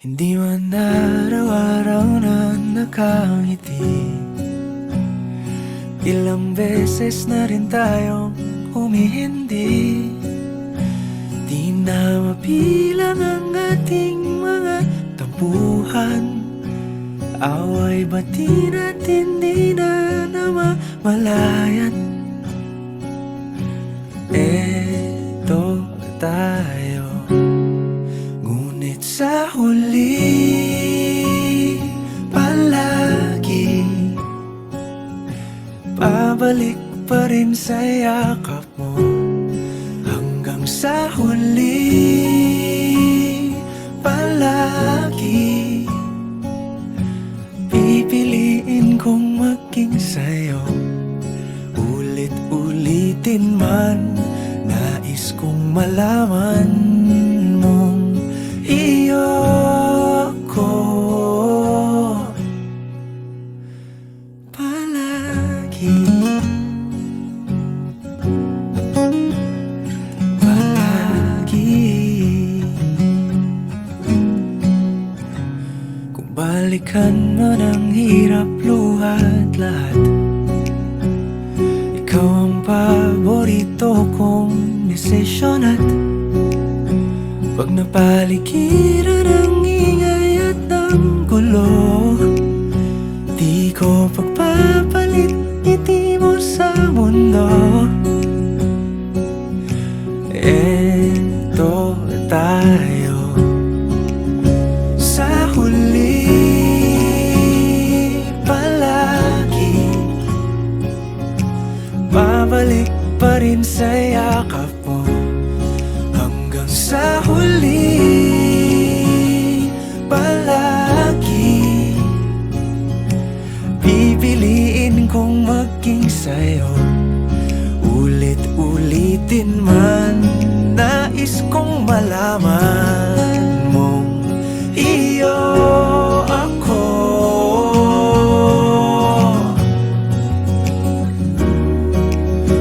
Hindi man araw-araw na nakangiti. Ilang beses na rin tayong humihindi. Di na mabilang ang ating mga tampuhan. Away bati natin di na namamalayan. Eto tayo, ngunit sa huli palagi pabalik pa rin sa yakap mo. Hanggang sa huli palagi pipiliin kong maging sa'yo. Ulit-ulitin man, nais kong malaman mong iyo ko palagi. Kung balikan man ang hirap, luhat lahat, ikaw ang paborito kong desisyon. At pag napaligiran ang ingay at ang gulo, di ko pagpapalit ngiti mo sa mundo. Eto tayo sa huli palagi, babalik pa rin sa yakap mo. Hanggang sa huli palagi pipiliin kong maging sa'yo. Ulit-ulitin man, nais kong malaman mong iyo ako.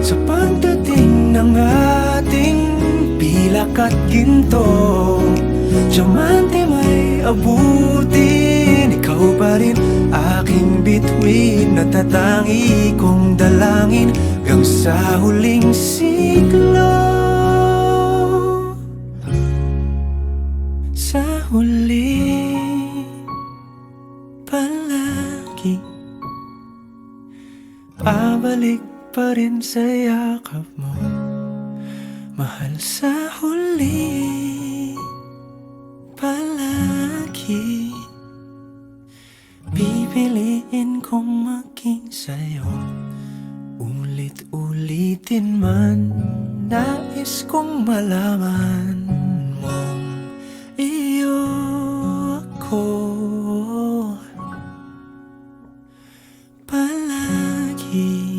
Sa pagdating ng ating pilak at ginto, diamante may abutin, ikaw pa rin aking bituin. Natatangi kong dalangin hanggang sa huling siglo. Sa huli palagi pabalik pa rin sa yakap mo, mahal. Sa huli palagi pipiliin kong maging sa'yo. Ulit-ulitin man, nais kong malaman mong iyo ako palagi.